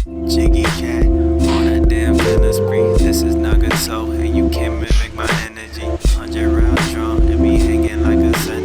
Jiggy cat on a damn fitness spree. This is Nagato, and you can't mimic my energy. 100 round drum and me hanging like a centipede.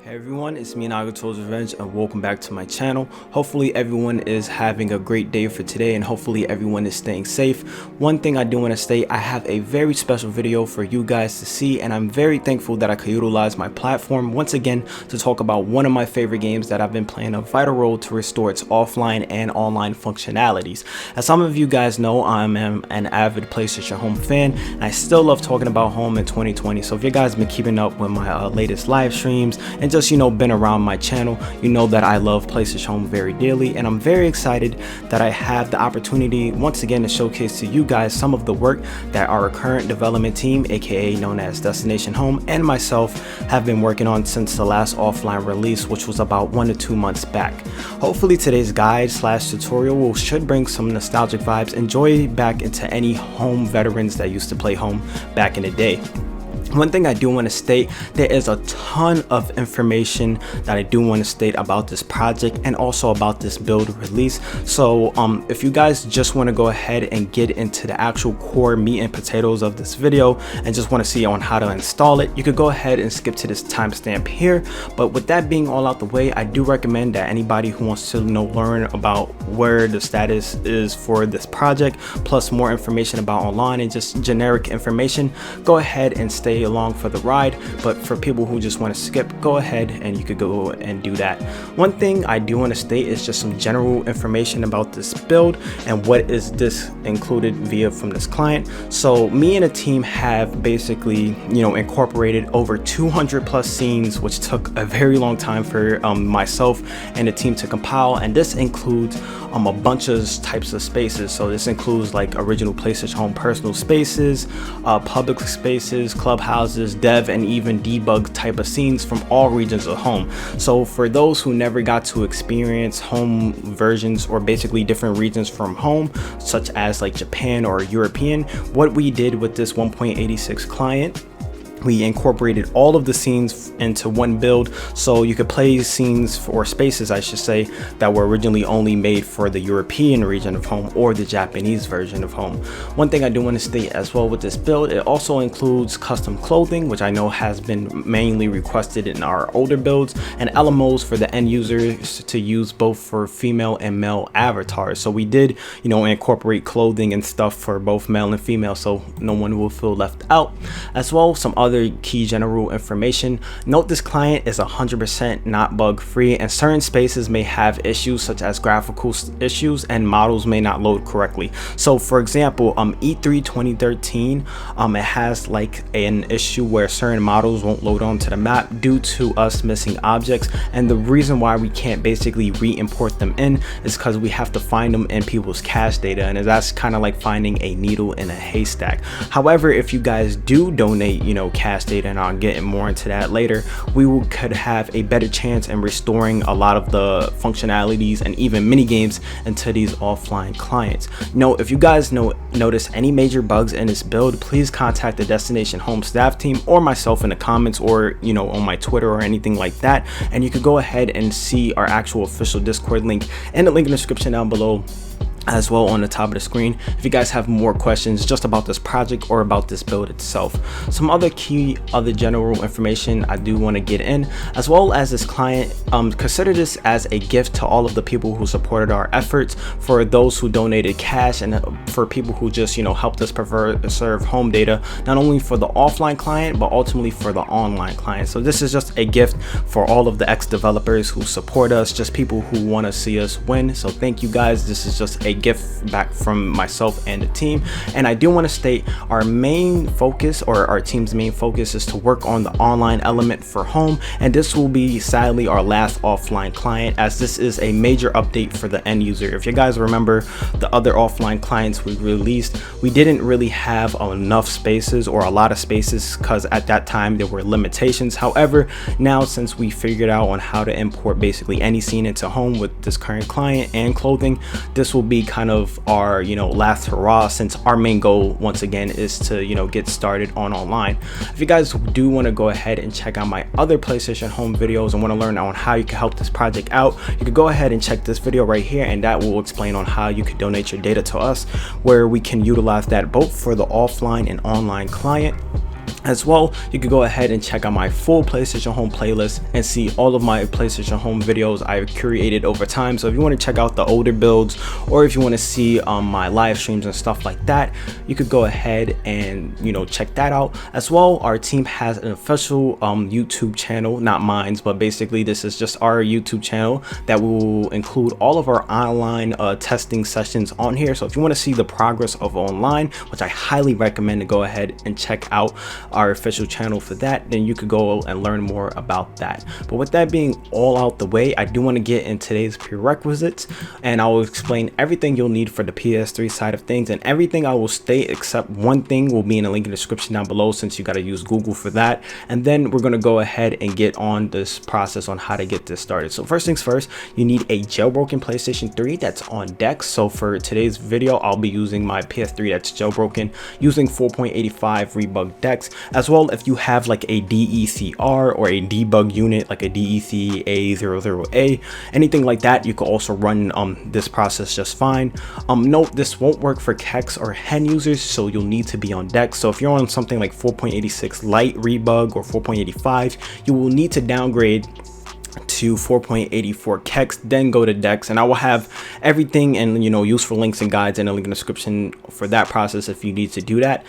Hey everyone, it's me Nagato's Revenge and welcome back to my channel. Hopefully everyone is having a great day for today and hopefully everyone is staying safe. One thing I do want to state, I have a very special video for you guys to see and I'm very thankful that I could utilize my platform once again to talk about one of my favorite games that I've been playing a vital role to restore its offline and online functionalities. As some of you guys know, I'm an avid PlayStation Home fan and I still love talking about home in 2020. So if you guys been keeping up with my latest live streams and just been around my channel, you know that I love PlayStation Home very dearly and I'm very excited that I have the opportunity once again to showcase to you guys some of the work that our current development team, aka known as Destination Home, and myself have been working on since the last offline release, which was about 1 to 2 months back. Hopefully today's guide / tutorial should bring some nostalgic vibes and joy back into any home veterans that used to play home back in the day. One thing I do want to state, there is a ton of information that I do want to state about this project and also about this build release. So if you guys just want to go ahead and get into the actual core meat and potatoes of this video and just want to see on how to install it, you could go ahead and skip to this timestamp here. But with that being all out the way, I do recommend that anybody who wants to learn about where the status is for this project, plus more information about online and just generic information, go ahead and stay along for the ride. But for people who just want to skip, go ahead and you could go and do that. One thing I do want to state is just some general information about this build and what is this included via from this client. So me and a team have basically incorporated over 200 plus scenes, which took a very long time for myself and the team to compile, and this includes a bunch of types of spaces. So this includes like original PlayStation Home personal spaces, public spaces, clubhouses, dev, and even debug type of scenes from all regions of home. So for those who never got to experience home versions or basically different regions from home, such as like Japan or European, what we did with this 1.86 client, we incorporated all of the scenes into one build, so you could play scenes or spaces, I should say, that were originally only made for the European region of home or the Japanese version of home. One thing I do want to state as well with this build, it also includes custom clothing, which I know has been mainly requested in our older builds, and LMOs for the end users to use both for female and male avatars. So we did, incorporate clothing and stuff for both male and female, so no one will feel left out. As well, some other key general information. Note this client is 100% not bug free and certain spaces may have issues such as graphical issues and models may not load correctly. So for example, E3 2013, it has like an issue where certain models won't load onto the map due to us missing objects, and the reason why we can't basically re-import them in is because we have to find them in people's cache data, and that's kind of like finding a needle in a haystack. However, if you guys do donate cache data, and I'll get more into that later, could have a better chance in restoring a lot of the functionalities and even mini games into these offline clients. If you guys notice any major bugs in this build, please contact the Destination Home staff team or myself in the comments or on my Twitter or anything like that, and you could go ahead and see our actual official Discord link and the link in the description down below as well on the top of the screen if you guys have more questions just about this project or about this build itself. Some other general information I do want to get in, as well as this client, consider this as a gift to all of the people who supported our efforts, for those who donated cash, and for people who just helped us preserve home data, not only for the offline client but ultimately for the online client. So this is just a gift for all of the ex-developers who support us, just people who want to see us win. So thank you guys. This is just a gift back from myself and the team. And I do want to state our main focus, or our team's main focus, is to work on the online element for home, and this will be sadly our last offline client, as this is a major update for the end user. If you guys remember the other offline clients we released, we didn't really have enough spaces or a lot of spaces because at that time there were limitations. However, now since we figured out on how to import basically any scene into home with this current client and clothing, this will be kind of our, last hurrah, since our main goal once again is to, get started on online. If you guys do want to go ahead and check out my other PlayStation Home videos and want to learn on how you can help this project out, you could go ahead and check this video right here, and that will explain on how you could donate your data to us, where we can utilize that both for the offline and online client. As well, you could go ahead and check out my full PlayStation Home playlist and see all of my PlayStation Home videos I've curated over time. So if you want to check out the older builds, or if you want to see my live streams and stuff like that, you could go ahead and check that out. As well, our team has an official YouTube channel, not mine, but basically this is just our YouTube channel that will include all of our online testing sessions on here. So if you want to see the progress of online, which I highly recommend to go ahead and check out our official channel for that, then you could go and learn more about that. But with that being all out the way, I do want to get in today's prerequisites, and I will explain everything you'll need for the PS3 side of things, and everything I will state except one thing will be in the link in the description down below, since you got to use Google for that. And then we're going to go ahead and get on this process on how to get this started. So first things first, you need a jailbroken PlayStation 3 that's on deck. So for today's video, I'll be using my PS3 that's jailbroken using 4.85 rebug decks. As well, if you have like a DECR or a debug unit like a DEC A00A, anything like that, you can also run this process just fine. Note, this won't work for KEX or hen users, so you'll need to be on deck. So if you're on something like 4.86 light rebug or 4.85, you will need to downgrade to 4.84 KEX, then go to DEX, and I will have everything and useful links and guides in the link in the description for that process if you need to do that,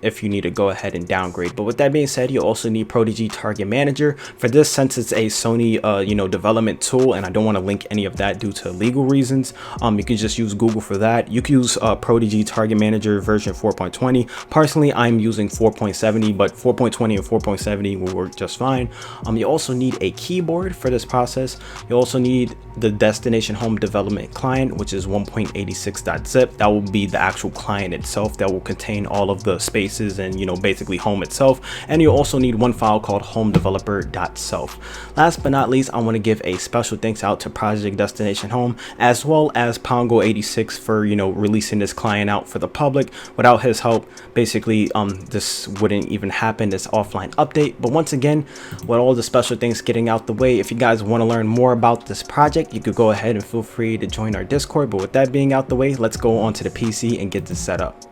if you need to go ahead and downgrade. But with that being said, you also need Prodigy Target Manager for this, since it's a Sony development tool, and I don't want to link any of that due to legal reasons. You can just use Google for that. You can use Prodigy Target Manager version 4.20. Personally, I'm using 4.70, but 4.20 and 4.70 will work just fine. You also need a keyboard for this process. You also need the Destination Home Development Client, which is 1.86.zip. That will be the actual client itself that will contain all of the spaces and basically home itself. And you also need one file called homedeveloper.self. Last but not least, I want to give a special thanks out to Project Destination Home, as well as Pongo86 for releasing this client out for the public. Without his help, basically this wouldn't even happen, this offline update. But once again, with all the special things getting out the way, if you guys want to learn more about this project, you could go ahead and feel free to join our Discord. But with that being out the way, let's go onto the PC and get this set up.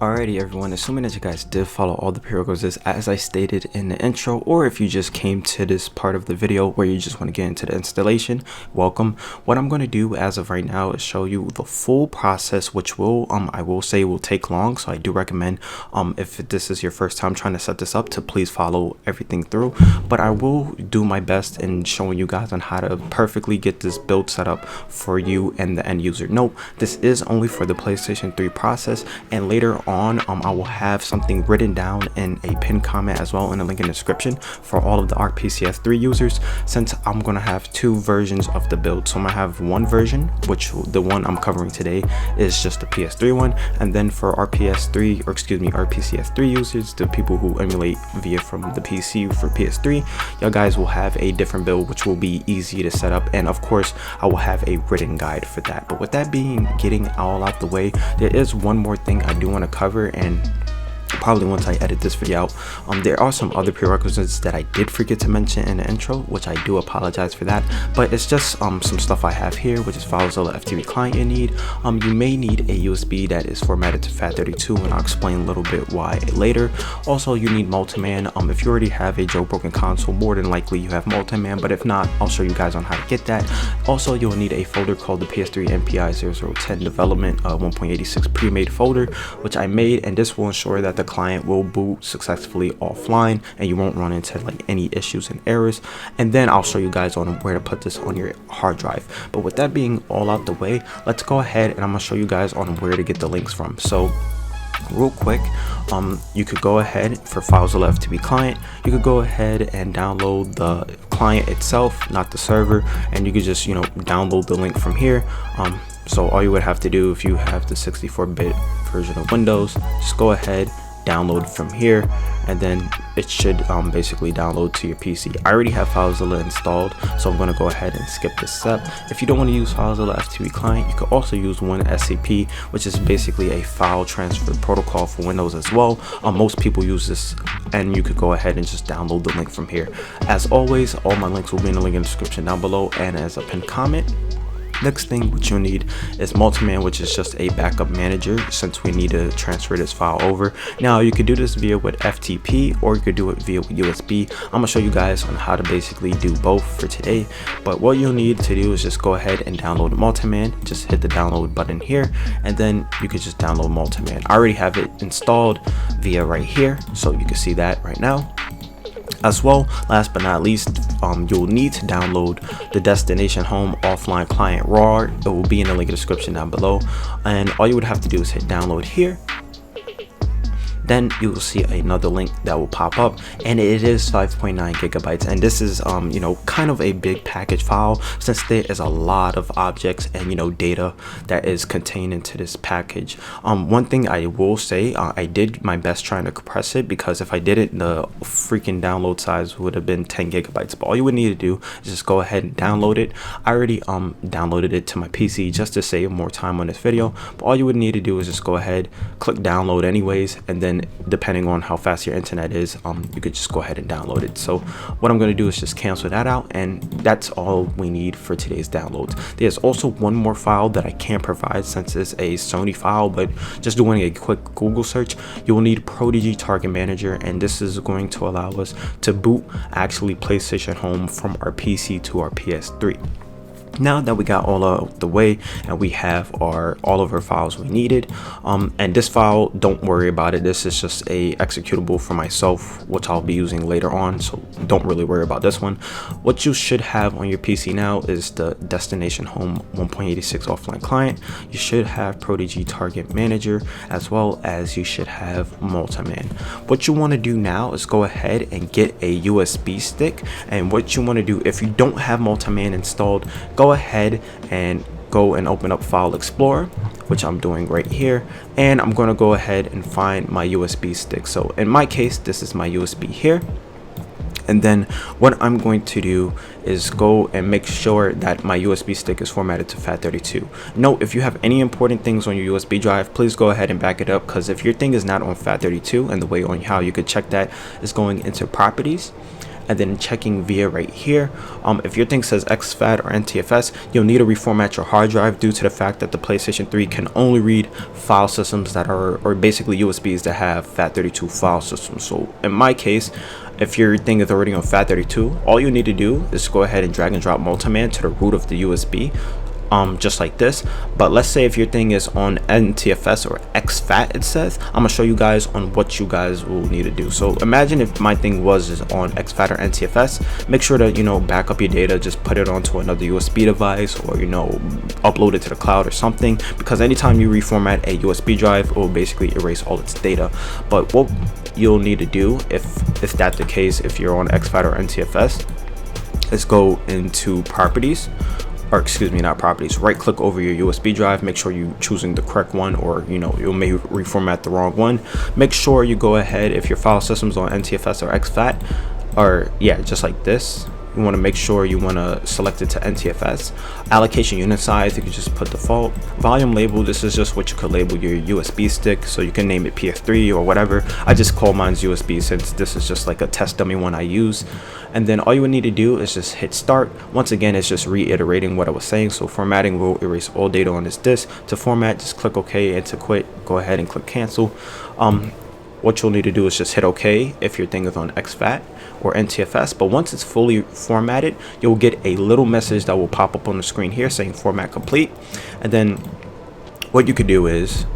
Alrighty everyone, assuming that you guys did follow all the prerequisites as I stated in the intro, or if you just came to this part of the video where you just want to get into the installation, welcome. What I'm going to do as of right now is show you the full process, which will I will say will take long, so I do recommend if this is your first time trying to set this up, to please follow everything through. But I will do my best in showing you guys on how to perfectly get this build set up for you and the end user. Note, this is only for the PlayStation 3 process, and later on I will have something written down in a pinned comment as well in the link in the description for all of the RPCS3 users, since I'm gonna have two versions of the build. So I'm gonna have one version, which the one I'm covering today is just the PS3 one, and then for RPCS3 users, the people who emulate via from the PC for PS3, y'all guys will have a different build which will be easy to set up, and of course I will have a written guide for that. But with that being getting all out the way, there is one more thing I do want to cover, and probably once I edit this video out. There are some other prerequisites that I did forget to mention in the intro, which I do apologize for that, but it's just some stuff I have here, which is FileZilla FTP client you need. You may need a USB that is formatted to FAT32, and I'll explain a little bit why later. Also, you need multiman. If you already have a jailbroken console, more than likely you have multiman, but if not, I'll show you guys on how to get that. Also, you'll need a folder called the PS3 MPI 0010 development 1.86 pre-made folder, which I made, and this will ensure that the client will boot successfully offline and you won't run into like any issues and errors. And then I'll show you guys on where to put this on your hard drive. But with that being all out the way, let's go ahead and I'm gonna show you guys on where to get the links from. So real quick, you could go ahead for FileZilla FTP client, you could go ahead and download the client itself, not the server, and you could just download the link from here. So all you would have to do if you have the 64-bit version of Windows, just go ahead, download from here, and then it should basically download to your PC. I already have FileZilla installed, so I'm going to go ahead and skip this step. If you don't want to use FileZilla FTP client, you could also use WinSCP, which is basically a file transfer protocol for Windows as well. Most people use this, and you could go ahead and just download the link from here. As always, all my links will be in the link in the description down below and as a pinned comment. Next thing what you'll need is Multiman, which is just a backup manager since we need to transfer this file over. Now you could do this via with FTP or you could do it via USB. I'm gonna show you guys on how to basically do both for today, but what you'll need to do is just go ahead and download Multiman. Just hit the download button here and then you could just download Multiman. I already have it installed via right here, so you can see that right now. As well, last but not least, you'll need to download the destination home offline client raw. It will be in the link in the description down below, and all you would have to do is hit download here. Then you will see another link that will pop up, and it is 5.9 gigabytes, and this is kind of a big package file since there is a lot of objects and data that is contained into this package. One thing I will say, I did my best trying to compress it, because if I did it, the freaking download size would have been 10 gigabytes. But all you would need to do is just go ahead and download it. I already downloaded it to my PC just to save more time on this video, but all you would need to do is just go ahead, click download anyways, and then depending on how fast your internet is, you could just go ahead and download it. So what I'm going to do is just cancel that out, and that's all we need for today's downloads. There's also one more file that I can't provide since it's a Sony file, but just doing a quick Google search, you will need Prodigy Target Manager, and this is going to allow us to boot actually PlayStation Home from our PC to our PS3. Now that we got all out the way and we have all of our files we needed, and this file, don't worry about it, this is just a executable for myself which I'll be using later on, so don't really worry about this one. What you should have on your PC now is the destination home 1.86 offline client. You should have Prodigy Target Manager, as well as you should have Multiman. What you want to do now is go ahead and get a USB stick, and what you want to do if you don't have Multiman installed, go ahead and open up File Explorer, which I'm doing right here, and I'm going to go ahead and find my USB stick. So in my case, this is my USB here, and then what I'm going to do is go and make sure that my USB stick is formatted to FAT32. Note, if you have any important things on your USB drive, please go ahead and back it up, because if your thing is not on FAT32, and the way on how you could check that is going into properties and then checking via right here. If your thing says exFAT or NTFS, you'll need to reformat your hard drive due to the fact that the PlayStation 3 can only read file systems that are, or basically USBs that have FAT32 file systems. So in my case, if your thing is already on FAT32, all you need to do is go ahead and drag and drop Multiman to the root of the USB. Just like this. But let's say if your thing is on NTFS or exFAT, it says, I'm gonna show you guys on what you guys will need to do. So imagine if my thing was on exFAT or NTFS, make sure to back up your data, just put it onto another USB device, or upload it to the cloud or something, because anytime you reformat a USB drive, it will basically erase all its data. But what you'll need to do if that's the case, if you're on exFAT or NTFS, is go into properties, or excuse me, not properties, right click over your USB drive, make sure you're choosing the correct one, or you may reformat the wrong one. Make sure you go ahead, if your file system's on NTFS or exFAT, or yeah, just like this, you want to make sure you want to select it to NTFS. Allocation unit size, you can just put default. Volume label, this is just what you could label your USB stick, so you can name it PS3 or whatever. I just call mine's USB since this is just like a test dummy one I use. And then all you would need to do is just hit start. Once again, it's just reiterating what I was saying. So formatting will erase all data on this disk. To format, just click OK, and to quit, go ahead and click cancel. What you'll need to do is just hit OK if your thing is on exFAT or NTFS. But once it's fully formatted, you'll get a little message that will pop up on the screen here saying format complete. And then what you could do is,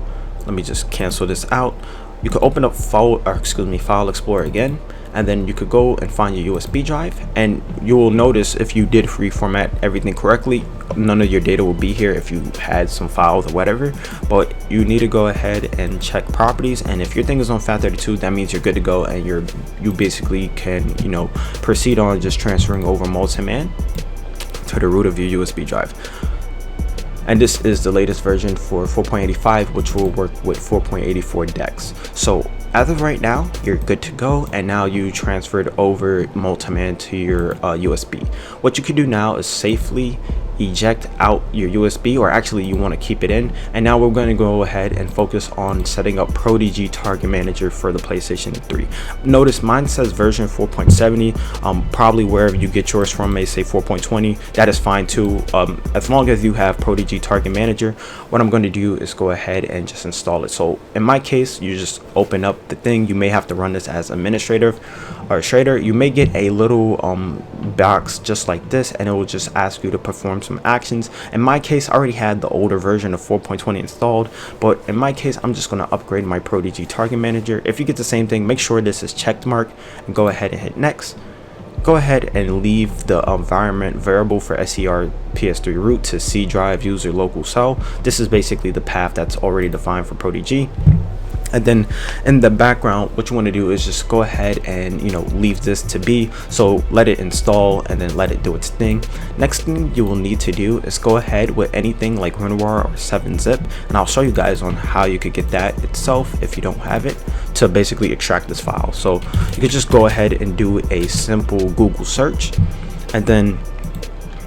let me just cancel this out. You could open up File Explorer again, and then you could go and find your USB drive, and you will notice if you did reformat everything correctly, none of your data will be here if you had some files or whatever. But you need to go ahead and check properties, and if your thing is on FAT32, that means you're good to go, and you basically can, you know, proceed on just transferring over multi-man to the root of your USB drive. And this is the latest version for 4.85, which will work with 4.84 DeX. So as of right now, you're good to go, and now you transferred over multi-man to your USB. What you can do now is safely eject out your USB, or actually you want to keep it in. And now we're going to go ahead and focus on setting up Prodigy Target Manager for the PlayStation 3. Notice mine says version 4.70. Probably wherever you get yours from may say 4.20. That is fine too, as long as you have Prodigy Target Manager. What I'm going to do is go ahead and just install it. So in my case, you just open up the thing. You may have to run this as administrator or trader. You may get a little box just like this, and it will just ask you to perform some actions. In my case, I already had the older version of 4.20 installed, but in my case, I'm just going to upgrade my Prodigy Target Manager. If you get the same thing, make sure this is checked mark and go ahead and hit next. Go ahead and leave the environment variable for SER PS3 root to C drive user local cell. This is basically the path that's already defined for Prodigy. And then in the background, what you want to do is just go ahead and, you know, leave this to be. So let it install and then let it do its thing. Next thing you will need to do is go ahead with anything like WinRAR or 7-zip, and I'll show you guys on how you could get that itself if you don't have it, to basically extract this file. So you could just go ahead and do a simple Google search, and then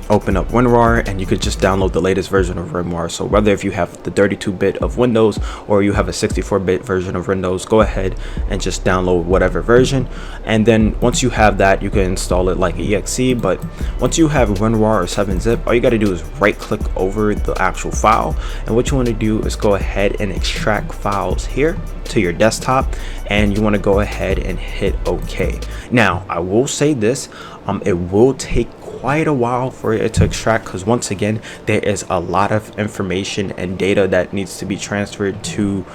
open up WinRAR, and you could just download the latest version of WinRAR. So whether if you have the 32-bit of Windows or you have a 64-bit version of Windows, go ahead and just download whatever version. And then once you have that, you can install it like exe. But once you have WinRAR or 7-zip, all you got to do is right click over the actual file, and what you want to do is go ahead and extract files here to your desktop, and you want to go ahead and hit OK. Now I will say this, it will take quite a while for it to extract, because once again there is a lot of information and data that needs to be transferred to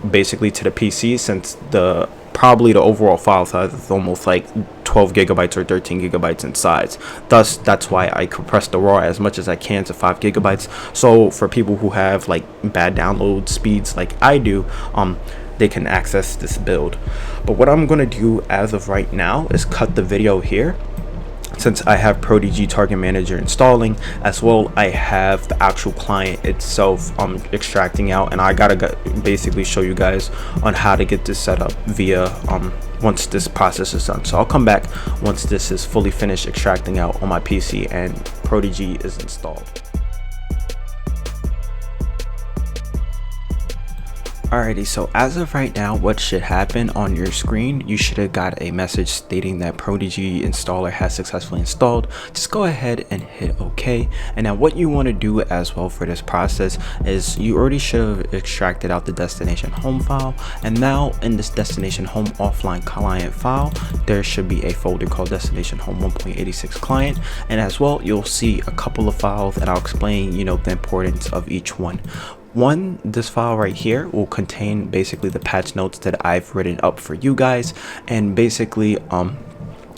basically to the PC, since probably the overall file size is almost like 12 gigabytes or 13 gigabytes in size. Thus, that's why I compress the raw as much as I can to 5 gigabytes. So for people who have like bad download speeds like I do, they can access this build. But what I'm going to do as of right now is cut the video here, since I have Prodigy Target Manager installing, as well I have the actual client itself extracting out, and I gotta basically show you guys on how to get this set up via once this process is done. So I'll come back once this is fully finished extracting out on my PC and Prodigy is installed. Alrighty, so as of right now, what should happen on your screen, you should have got a message stating that Prodigy installer has successfully installed. Just go ahead and hit OK. And now what you want to do as well for this process is you already should have extracted out the destination home file, and now in this destination home offline client file, there should be a folder called destination home 1.86 client, and as well you'll see a couple of files, and I'll explain, you know, the importance of each one. This file right here will contain basically the patch notes that I've written up for you guys, and basically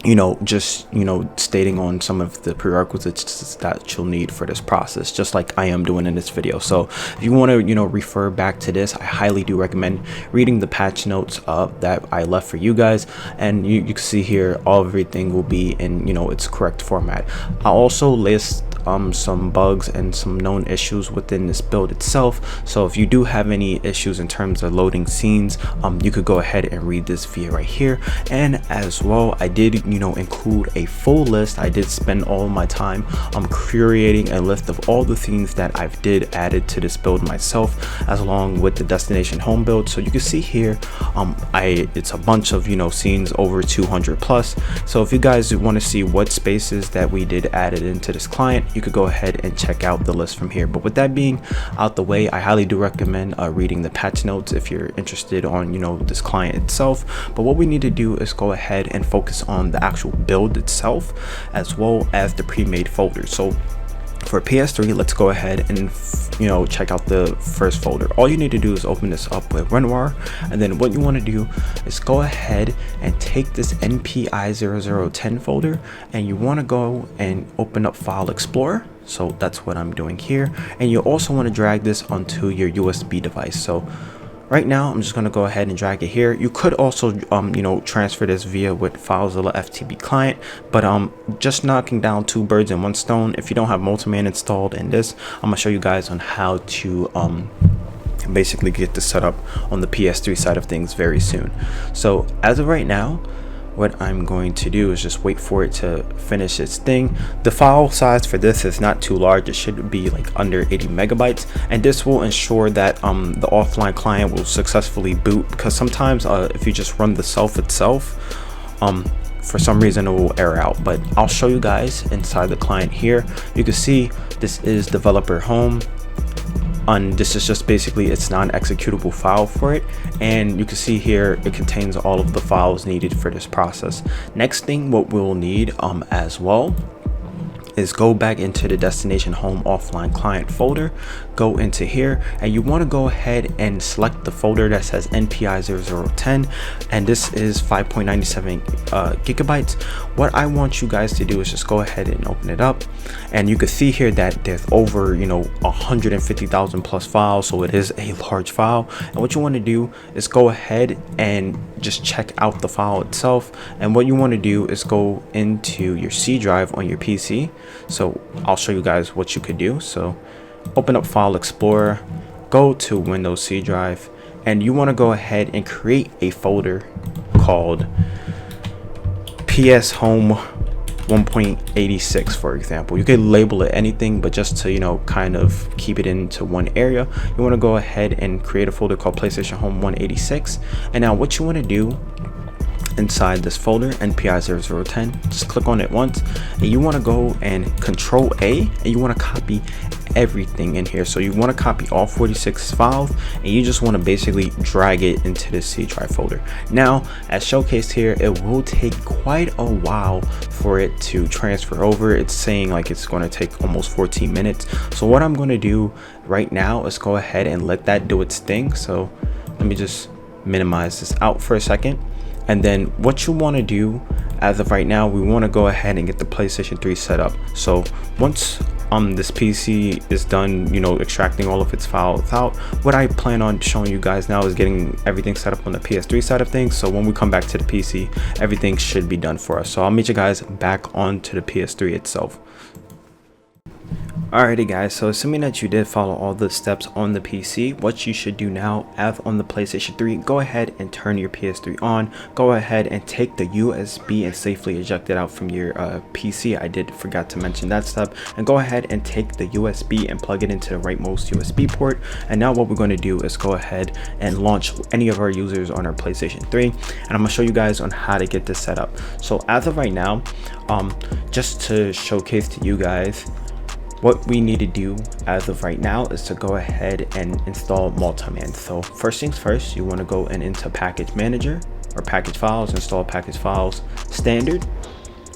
you know, just, you know, stating on some of the prerequisites that you'll need for this process, just like I am doing in this video. So if you want to, you know, refer back to this, I highly do recommend reading the patch notes that I left for you guys, and you can see here everything will be in, you know, its correct format. I'll also list some bugs and some known issues within this build itself, so if you do have any issues in terms of loading scenes, you could go ahead and read this via right here. And as well, I did, you know, include a full list. I did spend all my time curating a list of all the things that I've did added to this build myself, as along with the destination home build. So you can see here it's a bunch of, you know, scenes over 200 plus. So if you guys want to see what spaces that we did added into this client, you could go ahead and check out the list from here. But with that being out the way, I highly do recommend reading the patch notes if you're interested on, you know, this client itself. But what we need to do is go ahead and focus on the actual build itself, as well as the pre-made folder. So For PS3, let's go ahead and check out the first folder. All you need to do is open this up with Renoir, and then what you want to do is go ahead and take this NPI0010 folder, and you want to go and open up File Explorer. So that's what I'm doing here, and you also want to drag this onto your USB device. So right now, I'm just going to go ahead and drag it here. You could also, transfer this via with FileZilla FTP client, but just knocking down two birds in one stone. If you don't have Multiman installed in this, I'm going to show you guys on how to basically get this set up on the PS3 side of things very soon. So as of right now, what I'm going to do is just wait for it to finish its thing. The file size for this is not too large. It should be like under 80 megabytes, and this will ensure that the offline client will successfully boot, because sometimes if you just run the self itself, for some reason it will error out. But I'll show you guys inside the client here. You can see this is developer home, and this is just basically its non-executable file for it, and you can see here it contains all of the files needed for this process. Next thing what we'll need as well is go back into the destination home offline client folder, go into here, and you want to go ahead and select the folder that says NPI0010, and this is 5.97 gigabytes. What I want you guys to do is just go ahead and open it up, and you can see here that there's over 150,000 plus files, so it is a large file. And what you want to do is go ahead and just check out the file itself, and what you want to do is go into your C drive on your PC. So I'll show you guys what you could do. So open up File Explorer, go to Windows C drive, and you want to go ahead and create a folder called PS Home 1.86, for example. You could label it anything, but just to kind of keep it into one area, you want to go ahead and create a folder called PlayStation Home 186. And now what you want to do inside this folder, NPI0010, just click on it once, and you want to go and Control A, and you want to copy everything in here. So you want to copy all 46 files, and you just want to basically drag it into the C drive folder. Now, as showcased here, it will take quite a while for it to transfer over. It's saying like it's going to take almost 14 minutes. So what I'm going to do right now is go ahead and let that do its thing. So let me just minimize this out for a second. And then what you want to do as of right now, we want to go ahead and get the PlayStation 3 set up. So once this PC is done, extracting all of its files out, what I plan on showing you guys now is getting everything set up on the PS3 side of things. So when we come back to the PC, everything should be done for us. So I'll meet you guys back onto the PS3 itself. Alrighty guys, so assuming that you did follow all the steps on the PC, what you should do now, as on the PlayStation 3, go ahead and turn your PS3 on, go ahead and take the USB and safely eject it out from your PC. I did forgot to mention that step. And go ahead and take the USB and plug it into the rightmost USB port. And now what we're going to do is go ahead and launch any of our users on our PlayStation 3, and I'm going to show you guys on how to get this set up. So as of right now, just to showcase to you guys, what we need to do as of right now is to go ahead and install Multiman. So first things first, you want to go into package manager or package files, install package files standard,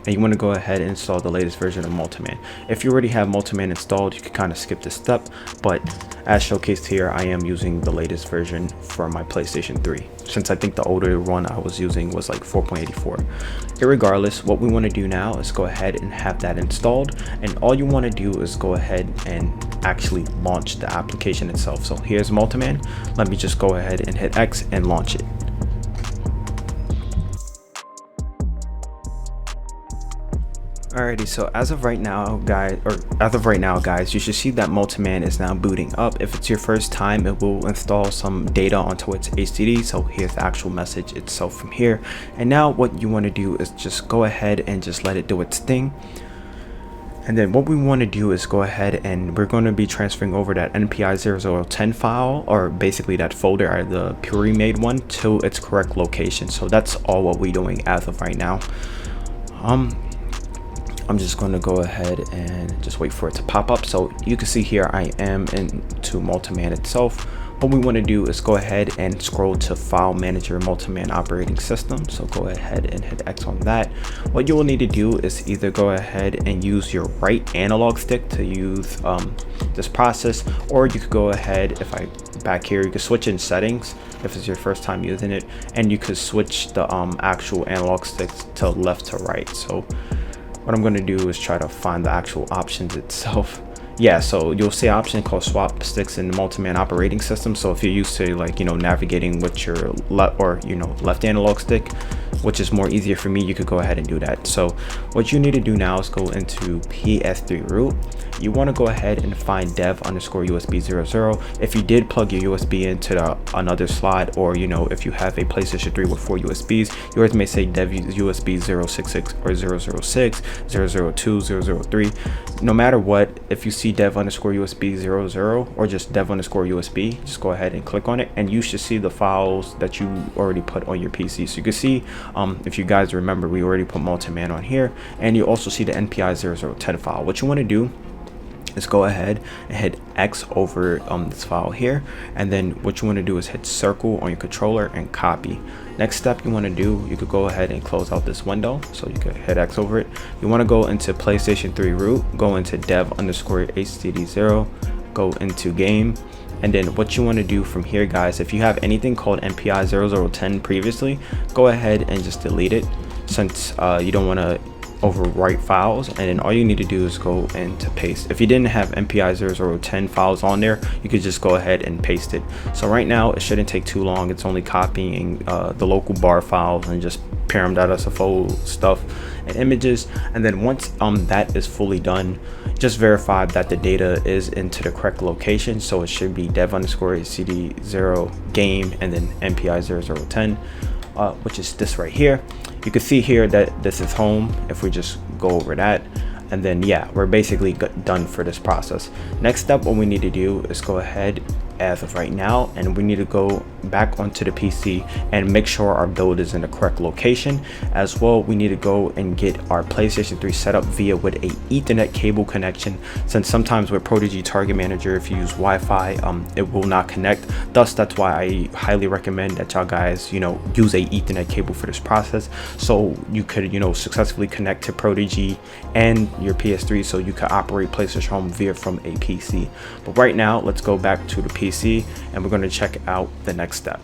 and you want to go ahead and install the latest version of Multiman. If you already have Multiman installed, you can kind of skip this step, but as showcased here, I am using the latest version for my PlayStation 3, since I think the older one I was using was like 4.84. Irregardless, what we want to do now is go ahead and have that installed, and all you want to do is go ahead and actually launch the application itself. So here's Multiman. Let me just go ahead and hit X and launch it. Alrighty, so as of right now guys, you should see that Multiman is now booting up. If it's your first time, it will install some data onto its HDD. So here's the actual message itself from here. And now what you want to do is just go ahead and just let it do its thing. And then what we want to do is go ahead and we're going to be transferring over that NPI0010 file, or basically that folder, the pre-made one, to its correct location. So that's all what we're doing as of right now. I'm just going to go ahead and just wait for it to pop up. So you can see here I am into Multiman itself. what we want to do is go ahead and scroll to File Manager Multi-Man Operating System. So go ahead and hit X on that. What you will need to do is either go ahead and use your right analog stick to use this process, or you could go ahead, if I back here, you can switch in settings if it's your first time using it, and you could switch the actual analog sticks to left to right. So what I'm going to do is try to find the actual options itself. Yeah, so you'll see an option called swap sticks in the multi-man operating system. So if you're used to, like, navigating with your left or left analog stick, which is more easier for me, you could go ahead and do that. So what you need to do now is go into PS3 root. You want to go ahead and find dev_USB00. If you did plug your USB into another slot, or if you have a PlayStation 3 with 4 USBs, yours may say dev USB 066 or 006, 002, 003. No matter what, if you see dev_USB 00 or just dev_USB, just go ahead and click on it, and you should see the files that you already put on your PC. So you can see, if you guys remember, we already put multi-man on here, and you also see the NPI 0010 file. What you want to do is go ahead and hit X over this file here, and then what you want to do is hit circle on your controller and copy. Next step you want to do, you could go ahead and close out this window, so you could hit X over it. You want to go into PlayStation 3 root, go into dev_HDD0, go into game, and then what you want to do from here, guys, if you have anything called NPI 0010 previously, go ahead and just delete it, since you don't want to overwrite files. And then all you need to do is go into paste. If you didn't have NPI 0010 files on there, you could just go ahead and paste it. So right now it shouldn't take too long. It's only copying the local bar files and just param.sfo stuff and images. And then once that is fully done, just verify that the data is into the correct location. So it should be dev_HDD0 game and then NPI 0010, which is this right here. You can see here that this is home if we just go over that. And then yeah, we're basically done for this process. Next step, what we need to do is go ahead as of right now, and we need to go back onto the PC and make sure our build is in the correct location. As well, we need to go and get our PlayStation 3 set up via with a Ethernet cable connection, since sometimes with Prodigy Target Manager, if you use Wi-Fi, it will not connect. Thus, that's why I highly recommend that y'all guys use a Ethernet cable for this process, so you could successfully connect to Prodigy and your PS3, so you can operate PlayStation Home via from a PC. But right now, let's go back to the PC and we're going to check out the next step.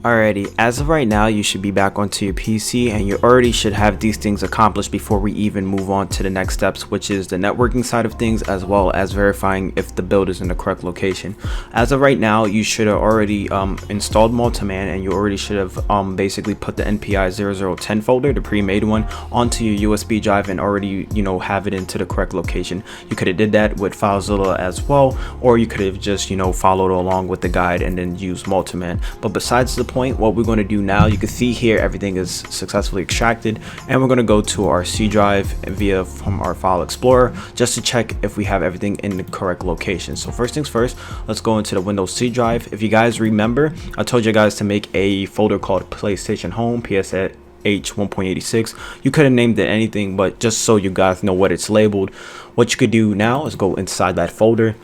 Alrighty, as of right now, you should be back onto your PC, and you already should have these things accomplished before we even move on to the next steps, which is the networking side of things, as well as verifying if the build is in the correct location. As of right now, you should have already installed multi-man, and you already should have basically put the NPI 0010 folder, the pre-made one, onto your USB drive and already have it into the correct location. You could have did that with FileZilla as well, or you could have just followed along with the guide and then used multi-man. But besides the point, what we're going to do now, you can see here everything is successfully extracted, and we're going to go to our C drive via from our file explorer just to check if we have everything in the correct location. So first things first, let's go into the Windows C drive. If you guys remember, I told you guys to make a folder called PlayStation Home PSH 1.86. You could have named it anything, but just so you guys know what it's labeled, what you could do now is go inside that folder,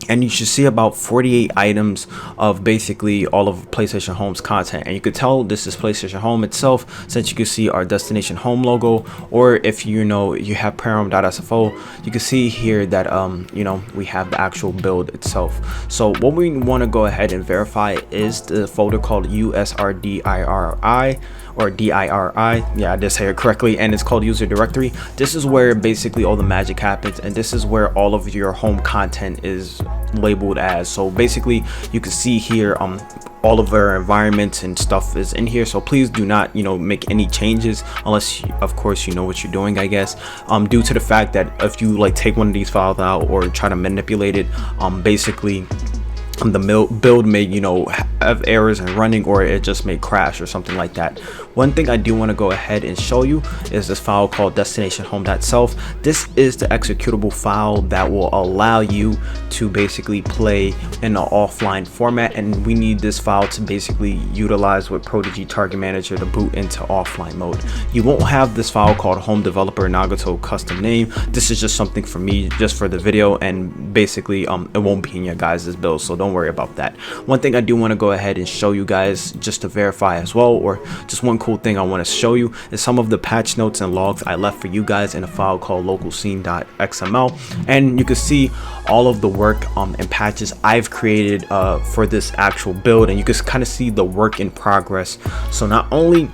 and you should see about 48 items of basically all of PlayStation Home's content. And you could tell this is PlayStation Home itself, since you can see our destination home logo, or if you have param.sfo, you can see here that we have the actual build itself. So what we want to go ahead and verify is the folder called USRDIRI or DIRI. Yeah, I did say it correctly, and it's called user directory. This is where basically all the magic happens, and this is where all of your home content is labeled as. So basically you can see here all of our environments and stuff is in here, so please do not make any changes unless of course you know what you're doing, I guess, due to the fact that if you take one of these files out or try to manipulate it, basically the build may have errors and running, or it just may crash or something like that. One thing I do want to go ahead and show you is this file called destination.home.self. This is the executable file that will allow you to basically play in an offline format, and we need this file to basically utilize with Prodigy Target Manager to boot into offline mode. You won't have this file called home developer Nagato custom name. This is just something for me, just for the video, and basically it won't be in your guys' build, so don't worry about that. One thing I do want to go ahead and show you guys just to verify as well, or just one cool thing I want to show you, is some of the patch notes and logs I left for you guys in a file called localscene.xml, and you can see all of the work and patches I've created for this actual build, and you can kind of see the work in progress. So not only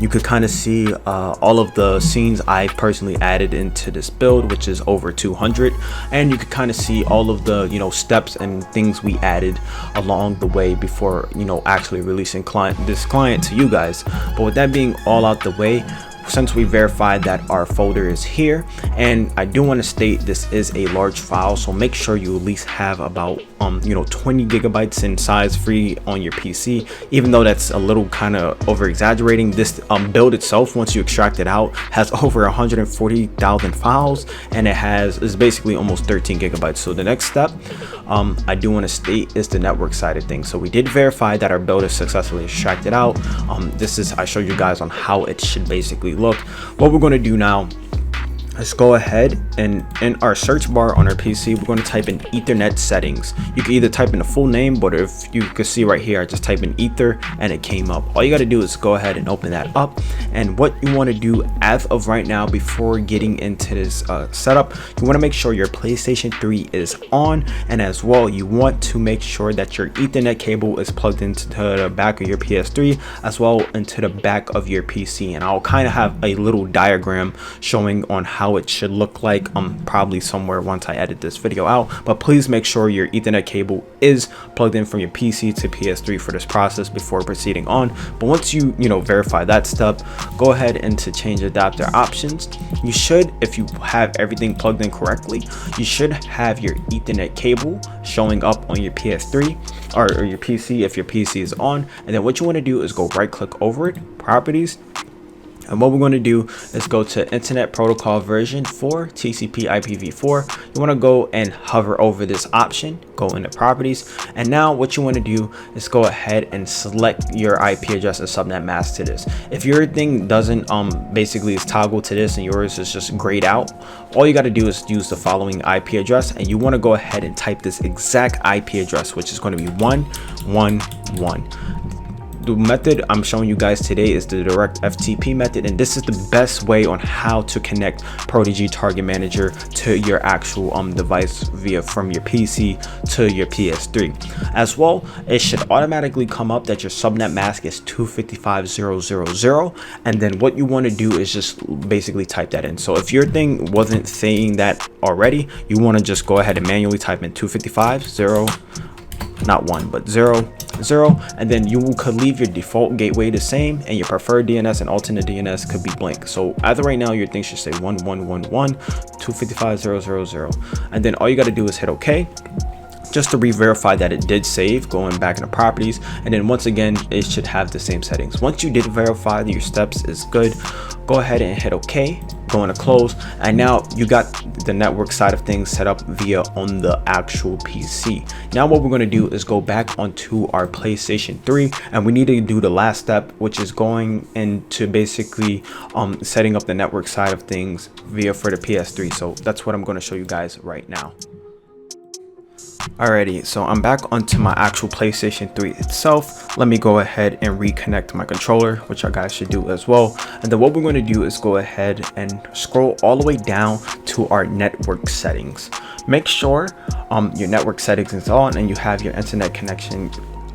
you could kind of see all of the scenes I personally added into this build, which is over 200, and you could kind of see all of the steps and things we added along the way before actually releasing this client to you guys. But with that being all out the way, since we verified that our folder is here, and I do want to state this is a large file, so make sure you at least have about 20 gigabytes in size free on your PC. Even though that's a little kind of over exaggerating, this build itself, once you extract it out, has over 140,000 files, and is basically almost 13 gigabytes. So the next step I do want to state is the network side of things. So we did verify that our build is successfully extracted out. I showed you guys on how it should basically look. What we're going to do now, let's go ahead and in our search bar on our PC, we're going to type in Ethernet settings. You can either type in the full name, but if you can see right here, I just type in ether and it came up. All you got to do is go ahead and open that up. And what you want to do as of right now, before getting into this setup, you want to make sure your PlayStation 3 is on, and as well you want to make sure that your Ethernet cable is plugged into the back of your PS3 as well into the back of your PC. And I'll kind of have a little diagram showing on how it should look like probably somewhere once I edit this video out. But please make sure your Ethernet cable is plugged in from your PC to PS3 for this process before proceeding on. But once you verify that step, go ahead and to change adapter options. You should, if you have everything plugged in correctly, you should have your Ethernet cable showing up on your PS3 or your PC if your PC is on. And then what you want to do is go right click over it, properties. And what we're going to do is go to Internet Protocol version 4, TCP IPv4. You want to go and hover over this option, go into properties. And now what you want to do is go ahead and select your IP address and subnet mask to this. If your thing doesn't basically is toggled to this and yours is just grayed out, all you got to do is use the following IP address, and you want to go ahead and type this exact IP address, which is going to be 111. The method I'm showing you guys today is the direct FTP method, and this is the best way on how to connect Prodigy Target Manager to your actual device from your PC to your PS3. As well, it should automatically come up that your subnet mask is 255.0.0.0, and then what you want to do is just basically type that in. So if your thing wasn't saying that already, you want to just go ahead and manually type in 255.0, not 1 but 0, and then you could leave your default gateway the same, and your preferred DNS and alternate DNS could be blank. So as of right now, your thing should say 111.255.0.0.0, and then all you got to do is hit OK just to re-verify that it did save, going back into properties, and then once again it should have the same settings. Once you did verify that your steps is good, go ahead and hit OK, go into close, and now you got the network side of things set up via on the actual PC. Now what we're going to do is go back onto our PlayStation 3, and we need to do the last step, which is going into basically setting up the network side of things via for the PS3. So that's what I'm going to show you guys right now. Alrighty, so I'm back onto my actual PlayStation 3 itself. Let me go ahead and reconnect my controller, which you guys should do as well. And then what we're going to do is go ahead and scroll all the way down to our network settings. Make sure your network settings is on and you have your internet connection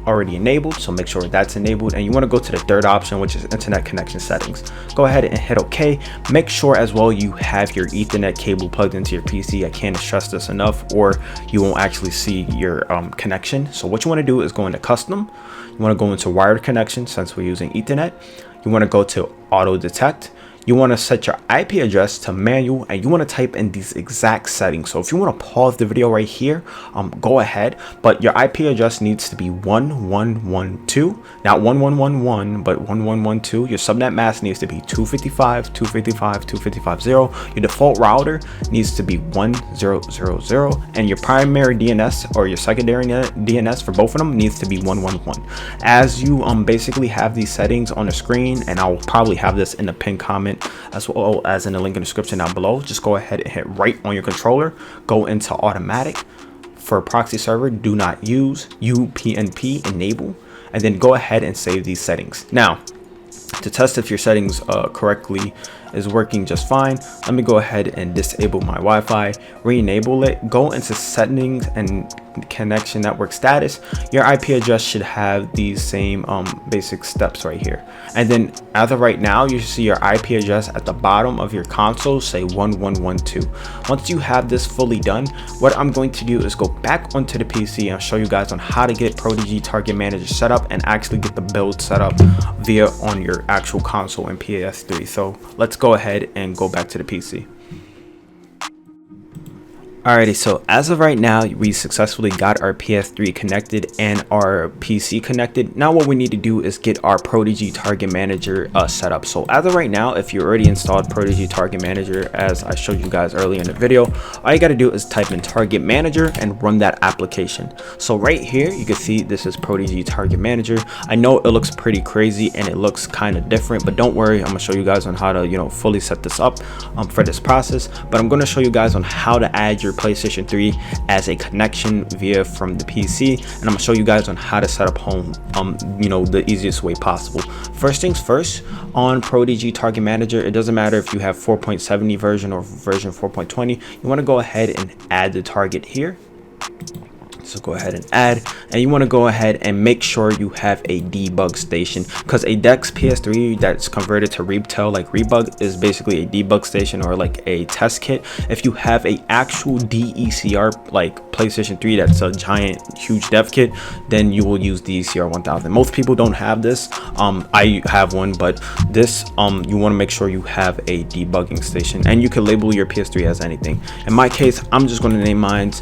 already enabled, so make sure that's enabled, and you want to go to the third option, which is internet connection settings. Go ahead and hit OK. Make sure as well you have your Ethernet cable plugged into your PC. I can't stress this enough, or you won't actually see your connection. So what you want to do is go into custom. You want to go into wired connection. Since we're using Ethernet, you want to go to auto detect. you want to set your IP address to manual, and you want to type in these exact settings. So if you want to pause the video right here, go ahead, but your IP address needs to be 1112, not 1111, but 1112. Your subnet mask needs to be 255.255.255.0. Your default router needs to be 1000, and your primary DNS or your secondary DNS for both of them needs to be 111. As you basically have these settings on the screen, and I'll probably have this in the pinned comment as well as in the link in the description down below, just go ahead and hit right on your controller, go into automatic. For proxy server, do not use, UPnP enable, and then go ahead and save these settings. Now, to test if your settings correctly is working just fine, let me go ahead and disable my Wi-Fi, re-enable it, go into settings and connection network status. Your IP address should have these same basic steps right here, and then as of right now, you should see your IP address at the bottom of your console say 1112. Once you have this fully done, what I'm going to do is go back onto the PC and show you guys on how to get Prodigy Target Manager set up and actually get the build set up via on your actual console and PS3. So let's go ahead and go back to the PC. Alrighty, so as of right now, we successfully got our PS3 connected and our PC connected. Now what we need to do is get our Prodigy Target Manager set up. So as of right now, if you already installed Prodigy Target Manager, as I showed you guys earlier in the video, all you got to do is type in Target Manager and run that application. So right here, you can see this is Prodigy Target Manager. I know it looks pretty crazy and it looks kind of different, but don't worry, I'm gonna show you guys on how to, fully set this up for this process. But I'm going to show you guys on how to add your PlayStation 3 as a connection via from the PC, and I'm gonna show you guys on how to set up home the easiest way possible. First things first, on Prodigy Target Manager, it doesn't matter if you have 4.70 version or version 4.20, you want to go ahead and add the target here. So go ahead and add, and you want to go ahead and make sure you have a debug station, because a Dex PS3 that's converted to Reptel like Rebug is basically a debug station or like a test kit. If you have a actual DECR like PlayStation 3 that's a giant huge dev kit, then you will use DECR 1000. Most people don't have this. I have one, but this you want to make sure you have a debugging station, and you can label your PS3 as anything. In my case, I'm just going to name mine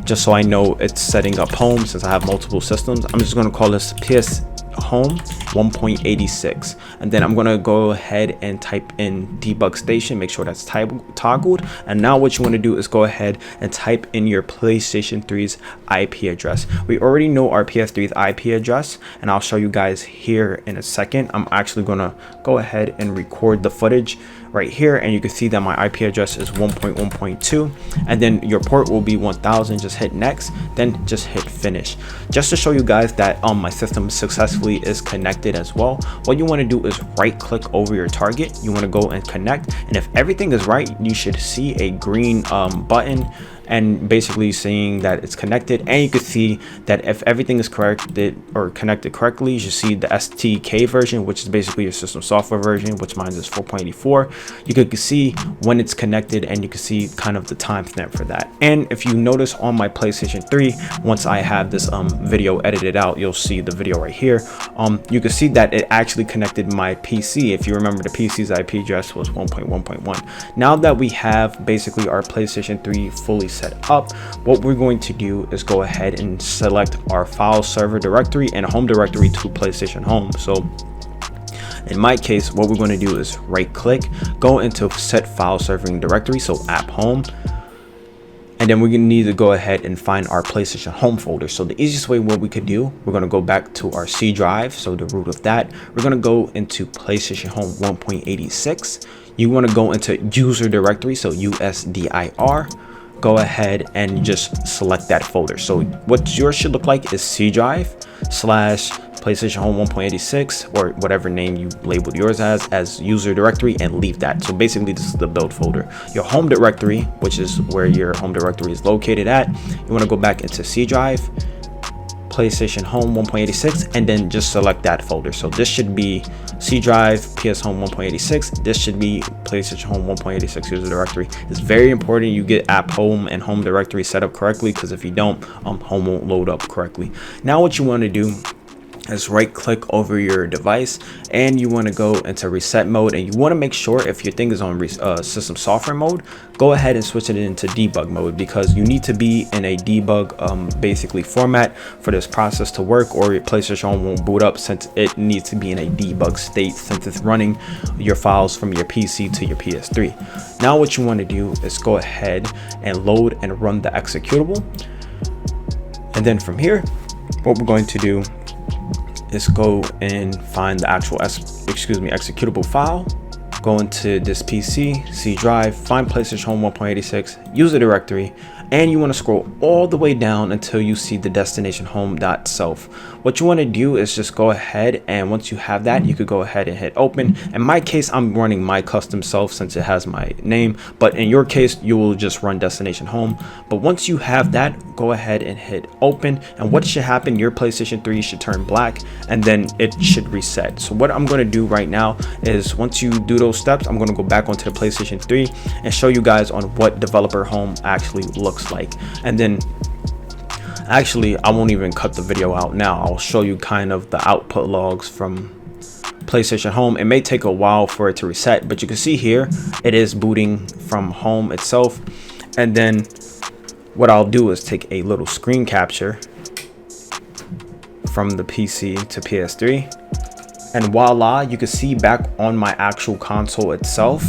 just so I know it's setting up home, since I have multiple systems. I'm just going to call this PS Home 1.86, and then I'm going to go ahead and type in debug station, make sure that's toggled. And now what you want to do is go ahead and type in your PlayStation 3's IP address. We already know our PS3's IP address, and I'll show you guys here in a second. I'm actually going to go ahead and record the footage right here, and you can see that my IP address is 1.1.2, and then your port will be 1000. Just hit next, then just hit finish, just to show you guys that my system successfully is connected as well. What you want to do is right click over your target, you want to go and connect, and if everything is right, you should see a green button and basically saying that it's connected. And you can see that if everything is corrected or connected correctly, you should see the STK version, which is basically your system software version, which mine is 4.84. You can see when it's connected, and you can see kind of the timestamp for that. And if you notice on my PlayStation 3, once I have this video edited out, you'll see the video right here. You can see that it actually connected my PC. If you remember, the PC's IP address was 1.1.1. Now that we have basically our PlayStation 3 fully set up, what we're going to do is go ahead and select our file server directory and home directory to PlayStation Home. So in my case, what we're going to do is right click, go into set file serving directory, so app home, and then we're going to need to go ahead and find our PlayStation Home folder. So the easiest way what we could do, we're going to go back to our C drive, so the root of that, we're going to go into PlayStation Home 1.86. You want to go into user directory, so USDIR. Go ahead and just select that folder. So what yours should look like is C drive / PlayStation Home 1.86, or whatever name you labeled yours as user directory, and leave that. So basically this is the build folder. Your home directory, which is where your home directory is located at, you want to go back into C drive, PlayStation Home 1.86, and then just select that folder. So this should be C drive PS Home 1.86. This should be PlayStation Home 1.86 user directory. It's very important you get app home and home directory set up correctly, because if you don't, home won't load up correctly. Now what you want to do is right click over your device, and you want to go into reset mode, and you want to make sure if your thing is on system software mode, go ahead and switch it into debug mode, because you need to be in a debug basically format for this process to work, or your PlayStation won't boot up, since it needs to be in a debug state, since it's running your files from your PC to your PS3. Now what you want to do is go ahead and load and run the executable, and then from here what we're going to do is go and find the actual executable file, go into this PC, C drive, find PlayStation Home 1.86, user directory, and you want to scroll all the way down until you see the destination home.self. What you want to do is just go ahead, and once you have that, you could go ahead and hit open. In my case, I'm running my custom self since it has my name, but in your case you will just run destination home. But once you have that, go ahead and hit open, and what should happen, your PlayStation 3 should turn black, and then it should reset. So what I'm going to do right now is, once you do those steps, I'm going to go back onto the PlayStation 3 and show you guys on what developer home actually looks like. And then actually I won't even cut the video out now, I'll show you kind of the output logs from PlayStation Home. It may take a while for it to reset, but you can see here it is booting from home itself. And then what I'll do is take a little screen capture from the PC to PS3, and voila, you can see back on my actual console itself,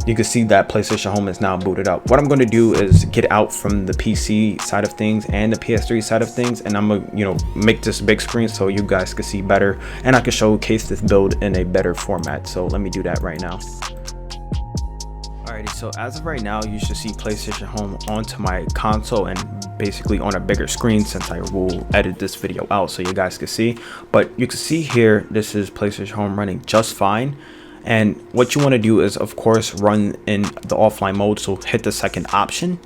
you can see that PlayStation Home is now booted up. What I'm going to do is get out from the PC side of things and the PS3 side of things, and I'm gonna make this big screen so you guys can see better, and I can showcase this build in a better format. So let me do that right now. Alrighty, so as of right now, you should see PlayStation Home onto my console and basically on a bigger screen, since I will edit this video out so you guys can see. But you can see here, this is PlayStation Home running just fine. And what you want to do is, of course, run in the offline mode, so hit the second option.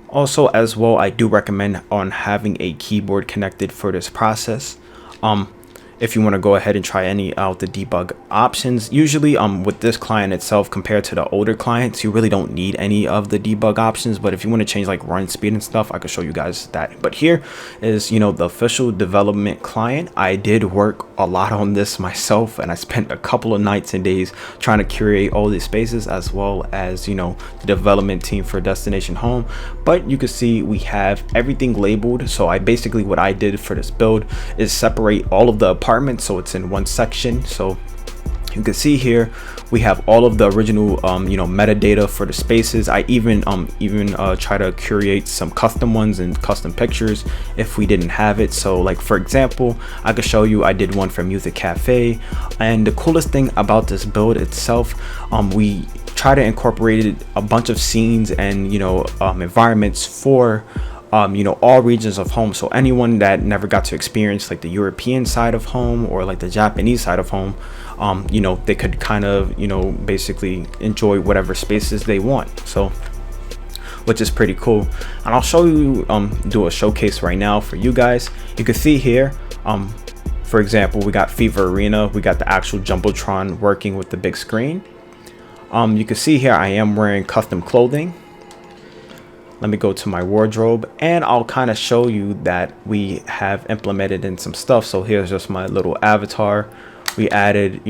Also, as well, I do recommend on having a keyboard connected for this process. If you want to go ahead and try any out the debug options, usually with this client itself compared to the older clients, you really don't need any of the debug options. But if you want to change like run speed and stuff, I could show you guys that. But here is the official development client. I did work a lot on this myself, and I spent a couple of nights and days trying to curate all these spaces, as well as the development team for destination home. But you can see we have everything labeled. So what I did for this build is separate all of the apartments, so it's in one section. So you can see here we have all of the original metadata for the spaces. I even try to curate some custom ones and custom pictures if we didn't have it. So like, for example, I could show you I did one for Music Cafe. And the coolest thing about this build itself, we try to incorporate a bunch of scenes and environments for all regions of home. So anyone that never got to experience like the European side of home or like the Japanese side of home, they could kind of basically enjoy whatever spaces they want, so which is pretty cool. And I'll show you do a showcase right now for you guys. You can see here, for example, we got Fever Arena, we got the actual Jumbotron working with the big screen. You can see here I am wearing custom clothing. Let me go to my wardrobe, and I'll kind of show you that we have implemented in some stuff. So here's just my little avatar. We added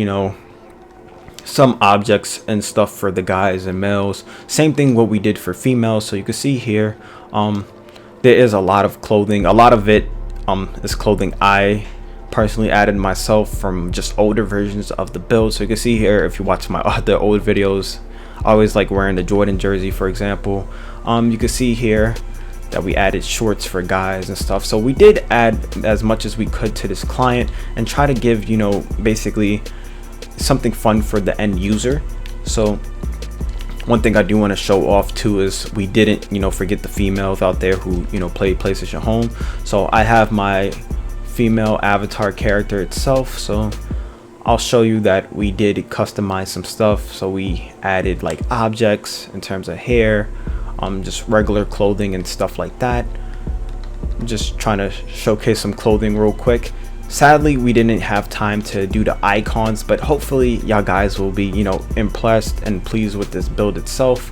some objects and stuff for the guys and males. Same thing what we did for females. So you can see here there is a lot of clothing. A lot of it is clothing I personally added myself from just older versions of the build. So you can see here, if you watch my other old videos, I always like wearing the Jordan jersey, for example. You can see here that we added shorts for guys and stuff. So we did add as much as we could to this client and try to give basically something fun for the end user. So one thing I do want to show off too is we didn't forget the females out there who play PlayStation Home. So I have my female avatar character itself, so I'll show you that we did customize some stuff. So we added like objects in terms of hair, just regular clothing and stuff like that. Just trying to showcase some clothing real quick. Sadly, we didn't have time to do the icons, but hopefully y'all guys will be impressed and pleased with this build itself.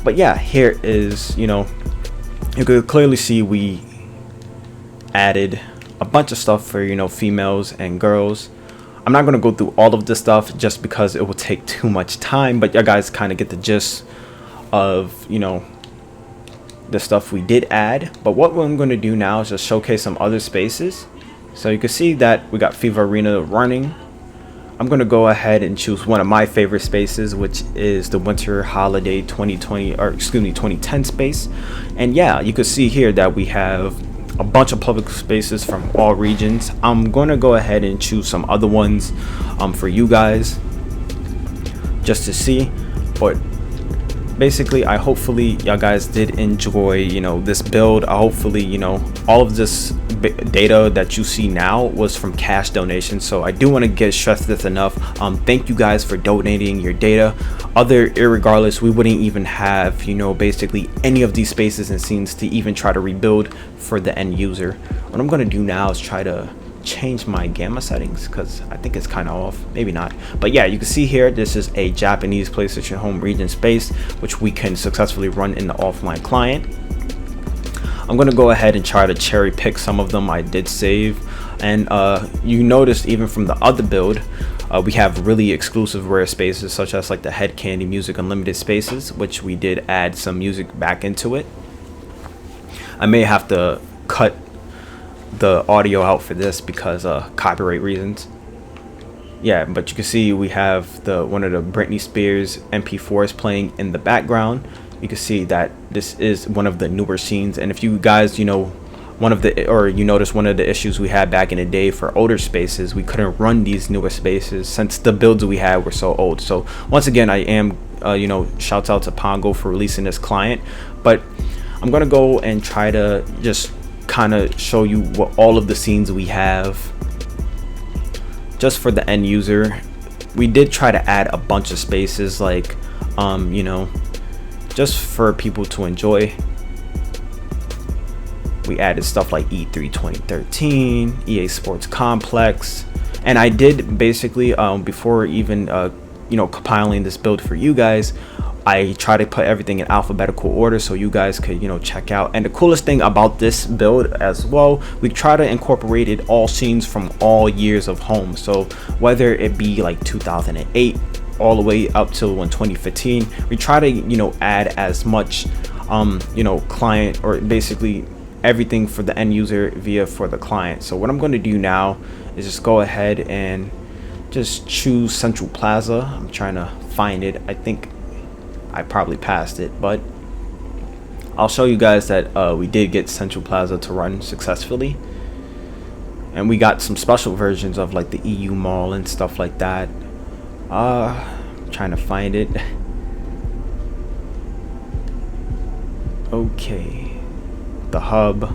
But yeah, here is you could clearly see we added a bunch of stuff for, you know, females and girls. I'm not going to go through all of this stuff just because it will take too much time, but you guys kind of get the gist of, you know, the stuff we did add. But what I'm going to do now is just showcase some other spaces. So you can see that we got FIFA Arena running. I'm going to go ahead and choose one of my favorite spaces, which is the Winter Holiday 2010 space. And yeah, you can see here that we have a bunch of public spaces from all regions. I'm going to go ahead and choose some other ones for you guys just to see. But basically, hopefully y'all guys did enjoy, you know, this build. Hopefully, you know, all of this data that you see now was from cash donations, so I do want to stress this enough. Thank you guys for donating your data. Irregardless, we wouldn't even have, you know, basically any of these spaces and scenes to even try to rebuild for the end user. What I'm going to do now is try to change my gamma settings because I think it's kind of off, maybe not. But yeah, you can see here this is a Japanese PlayStation home region space which we can successfully run in the offline client. I'm going to go ahead and try to cherry pick some of them I did save. And you noticed even from the other build, we have really exclusive rare spaces such as like the Head Candy Music Unlimited spaces, which we did add some music back into it. I may have to cut the audio out for this because copyright reasons. Yeah, but you can see we have one of the Britney Spears MP4s playing in the background. You can see that this is one of the newer scenes, and if you guys, you know, you notice one of the issues we had back in the day for older spaces, we couldn't run these newer spaces since the builds we had were so old. So once again, I am you know, shouts out to Pongo for releasing this client. But I'm gonna go and try to just kind of show you what all of the scenes we have just for the end user. We did try to add a bunch of spaces, like you know, just for people to enjoy. We added stuff like E3 2013, EA Sports Complex, and I did basically before even you know, compiling this build for you guys, I try to put everything in alphabetical order so you guys could, you know, check out. And the coolest thing about this build as well, we try to incorporate it all scenes from all years of home. So whether it be like 2008 all the way up till 2015, we try to, you know, add as much you know, client, or basically everything for the end user via for the client. So what I'm going to do now is just go ahead and just choose Central Plaza. I'm trying to find it. I think I probably passed it, but I'll show you guys that we did get Central Plaza to run successfully, and we got some special versions of like the EU Mall and stuff like that. I'm trying to find it. Okay, the hub.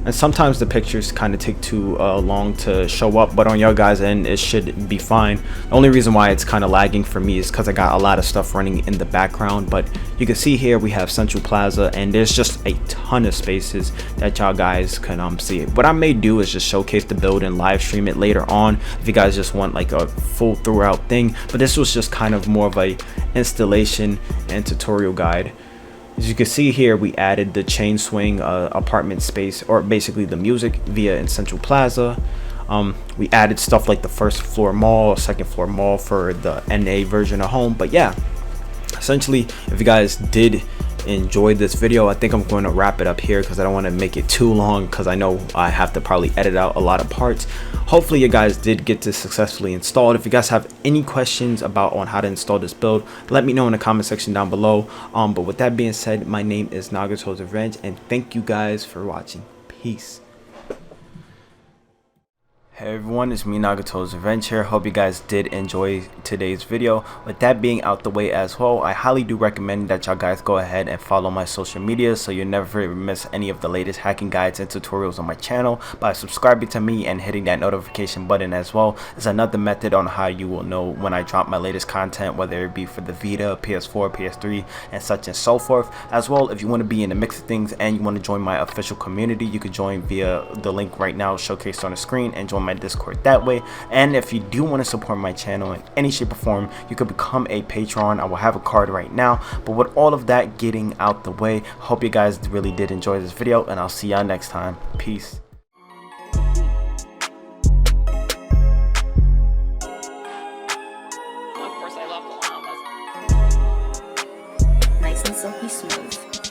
And sometimes the pictures kind of take too long to show up, but on your guys' end it should be fine. The only reason why it's kind of lagging for me is because I got a lot of stuff running in the background. But you can see here we have Central Plaza, and there's just a ton of spaces that y'all guys can see. What I may do is just showcase the build and live stream it later on if you guys just want like a full throughout thing. But this was just kind of more of a installation and tutorial guide. As you can see here, we added the chain swing apartment space, or basically the music, via in Central Plaza. We added stuff like the first floor mall, second floor mall for the NA version of home. But yeah, essentially, if you guys did enjoy this video, I think I'm going to wrap it up here because I don't want to make it too long, because I know I have to probably edit out a lot of parts. Hopefully you guys did get this successfully installed. If you guys have any questions about on how to install this build, let me know in the comment section down below. But with that being said, my name is Nagato's Revenge, and thank you guys for watching. Peace. Hey everyone, it's me, Nagato's Revenge here. Hope you guys did enjoy today's video. With that being out the way as well, I highly do recommend that y'all guys go ahead and follow my social media so you never miss any of the latest hacking guides and tutorials on my channel by subscribing to me and hitting that notification button as well. Is another method on how you will know when I drop my latest content, whether it be for the Vita, PS4, PS3, and such and so forth. As well, if you want to be in the mix of things and you want to join my official community, you can join via the link right now showcased on the screen and join my my Discord that way. And if you do want to support my channel in any shape or form, you could become a patron. I will have a card right now. But with all of that getting out the way, hope you guys really did enjoy this video, and I'll see y'all next time. Peace. Nice and silky smooth.